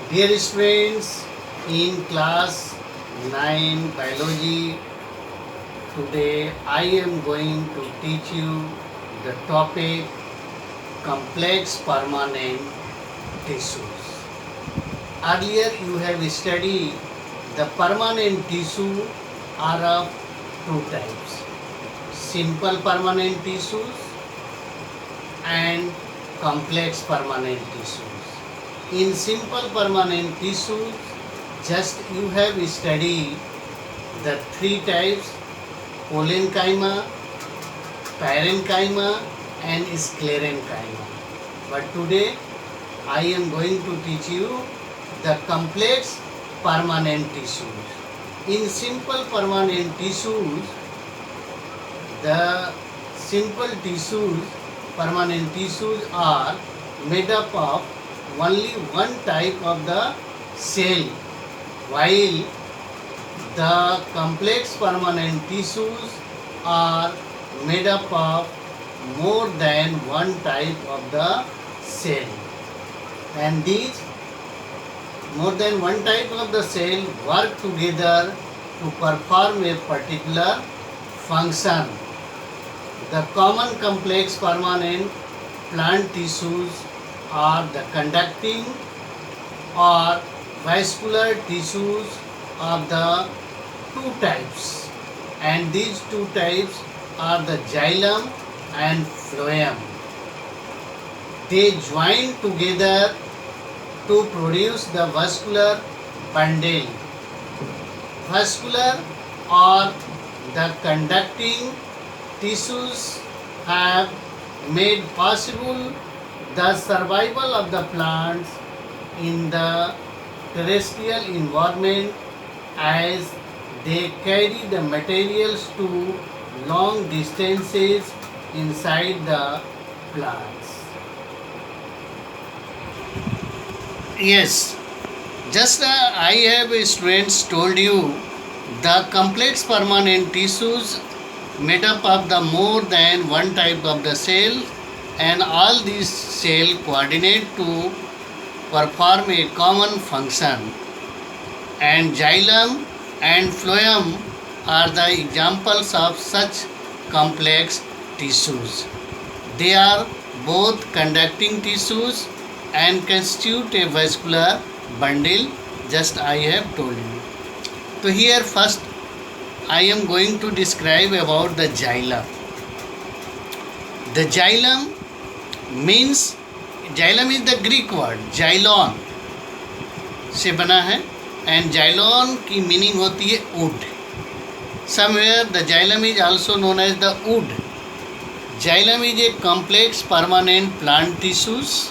Dear students, in class 9 biology, today I am going to teach you the topic complex permanent tissues. Earlier you have studied the permanent tissue are of two types: simple permanent tissues and complex permanent tissues. In simple permanent tissues, just you have studied the three types: parenchyma, parenchyma and sclerenchyma. But today I am going to teach you the complex permanent tissues. In simple permanent tissues, the simple tissues, permanent tissues are made up of only one type of the cell, while the complex permanent tissues are made up of more than one type of the cell. And these more than one type of the cell work together to perform a particular function. The common complex permanent plant tissues are the conducting or vascular tissues of the two types, and these two types are the xylem and phloem. They join together to produce the vascular bundle. Vascular or the conducting tissues have made possible the survival of the plants in the terrestrial environment, as they carry the materials to long distances inside the plants. Yes, just I have students told you the complex permanent tissues made up of the more than one type of the cell, and all these cells coordinate to perform a common function, and xylem and phloem are the examples of such complex tissues. They are both conducting tissues and constitute a vascular bundle, just I have told you. So here first I am going to describe about the xylem. The xylem means, xylem is the Greek word, xylon से बना है, and xylon की meaning होती है wood. Somewhere the xylem is also known as the wood. Xylem is a complex permanent plant tissues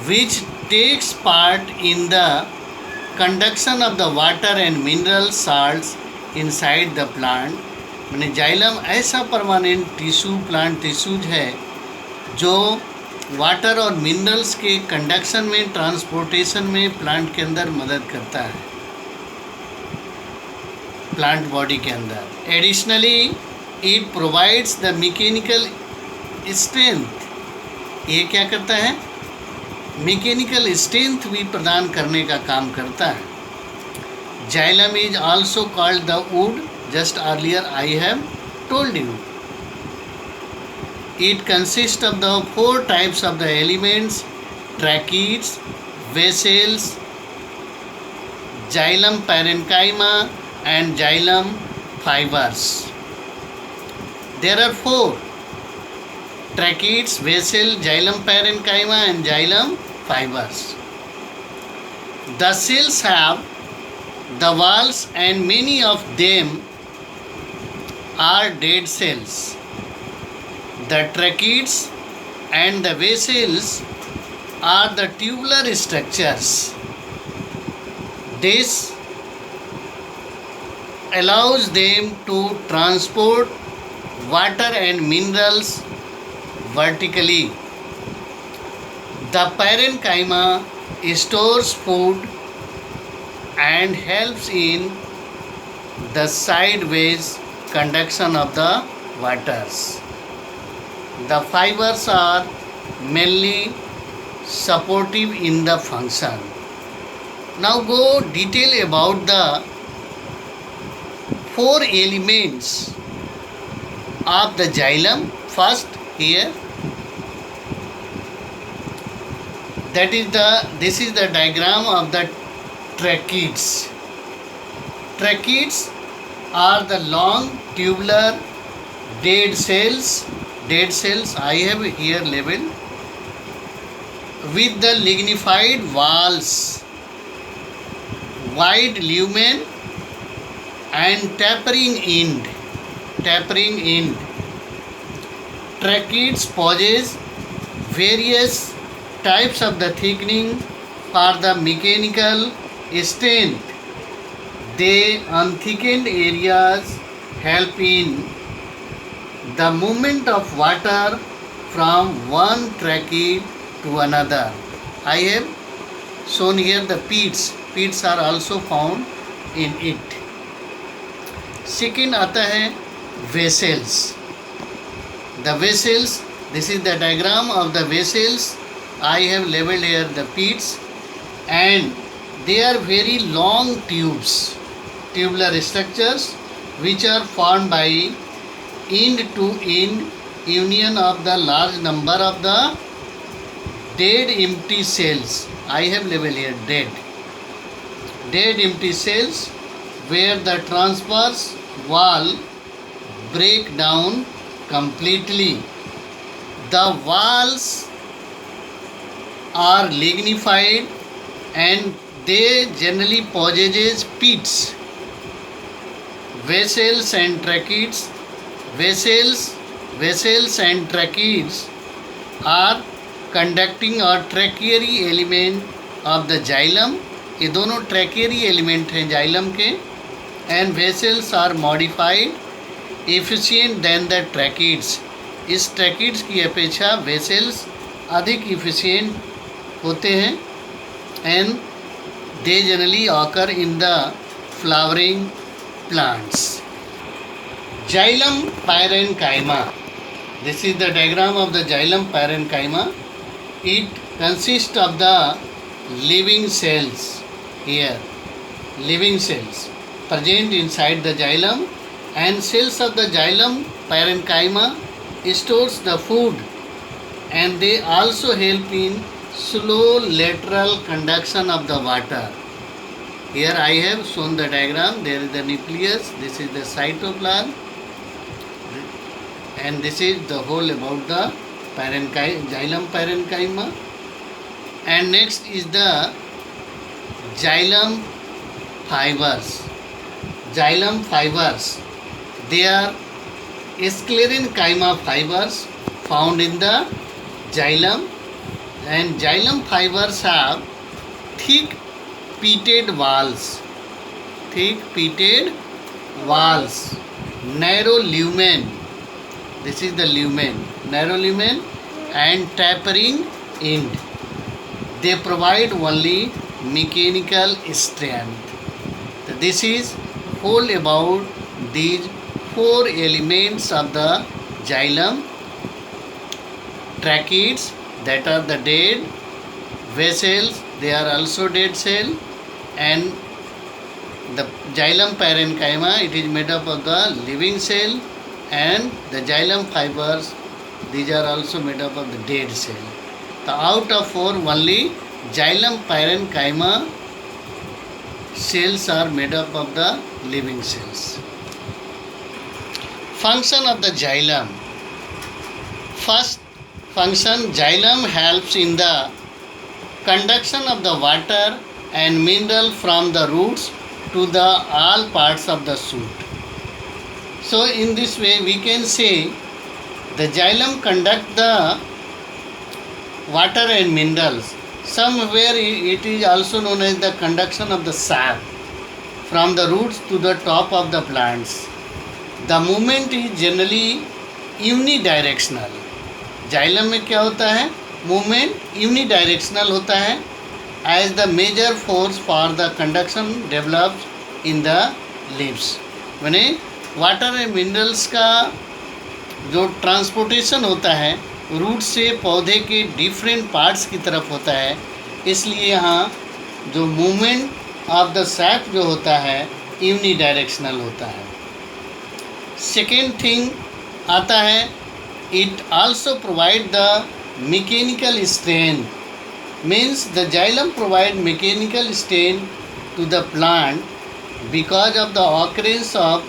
which takes part in the conduction of the water and mineral salts inside the plant. मैंने xylem ऐसा permanent tissue plant tissues है जो water और minerals के conduction में, transportation में plant के अंदर मदद करता है, प्लांट बॉडी के अंदर. Additionally it provides the mechanical strength. ये क्या करता है? मैकेनिकल स्ट्रेंथ भी प्रदान करने का काम करता है. Xylem is also called the wood, just earlier I have told you. It consists of the four types of the elements: tracheids, vessels, xylem parenchyma and xylem fibers. There are four: tracheids, vessel, xylem parenchyma and xylem fibers. The cells have the walls and many of them are dead cells. The tracheids and the vessels are the tubular structures. This allows them to transport water and minerals vertically. The parenchyma stores food and helps in the sideways conduction of the waters. The fibers are mainly supportive in the function. Now go detail about the four elements of the xylem. First here, this is the diagram of the tracheids. Tracheids are the long tubular dead cells. Dead cells I have here labeled with the lignified walls, wide lumen and tapering end. Tapering end. Tracheids possess various types of the thickening for the mechanical strength. They unthickened areas help in the movement of water from one tracheid to another. I have shown here the pits. Pits are also found in it. Second आता है vessels. The vessels, this is the diagram of the vessels. I have labeled here the pits, and they are very long tubes, tubular structures which are formed by end to end union of the large number of the dead empty cells. I have labeled here dead. Dead empty cells where the transverse wall break down completely. The walls are lignified and they generally possess pits. Vessels and tracheids. Vessels and tracheids are conducting or tracheary element of the xylem. ये दोनों tracheary element हैं xylem के. And vessels are modified efficient than the tracheids. इस tracheids की अपेक्षा vessels अधिक efficient होते हैं. And they generally occur in the flowering plants. Xylem parenchyma. This is the diagram of the xylem parenchyma. It consists of the living cells. Here, living cells present inside the xylem, and cells of the xylem parenchyma stores the food, and they also help in slow lateral conduction of the water. Here I have shown the diagram. There is the nucleus. This is the cytoplasm, and this is the whole about the xylem parenchyma. And next is the xylem fibers. Xylem fibers, they are sclerenchyma fibers found in the xylem, and xylem fibers have thick peated walls. Thick peated walls, narrow lumen. This is the lumen, narrow lumen, and tapering end. They provide only mechanical strength. So this is whole about these four elements of the xylem. Tracheids, that are the dead. Vessels, they are also dead cell. And the xylem parenchyma, it is made up of the living cell. And the xylem fibers, these are also made up of the dead cell. So out of four, only xylem parenchyma cells are made up of the living cells. Function of the xylem. First function, xylem helps in the conduction of the water and mineral from the roots to the all parts of the shoot. So in this way we can say the xylem conduct the water and minerals. Somewhere it is also known as the conduction of the sap from the roots to the top of the plants. The movement is generally unidirectional. Xylem में क्या होता है? Movement unidirectional होता है, as the major force for the conduction develops in the leaves. माने water and minerals का जो transportation होता है रूट से पौधे के डिफरेंट पार्ट्स की तरफ होता है, इसलिए यहाँ जो मूवमेंट ऑफ द सैप जो होता है यूनी डायरेक्शनल होता है। सेकेंड थिंग आता है, it also provide the mechanical strain, means the xylem provide mechanical strain to the plant because of the occurrence of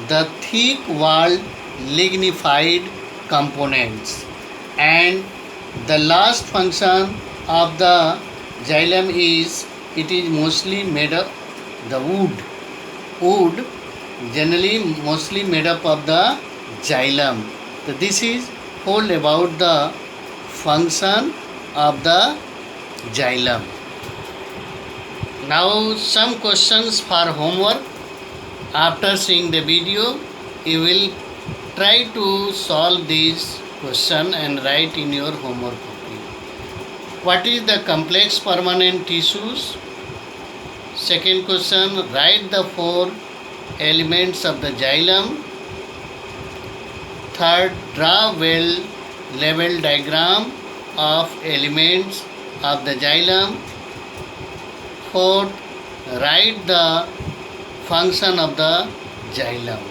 the thick walled lignified components. And the last function of the xylem is it is mostly made of the wood generally mostly made up of the xylem. So this is whole about the function of the xylem. Now some questions for homework. After seeing the video, you will try to solve this question and write in your homework copy. What is the complex permanent tissues? Second question, write the 4 elements of the xylem. Third, draw well level diagram of elements of the xylem. Fourth, write the function of the xylem.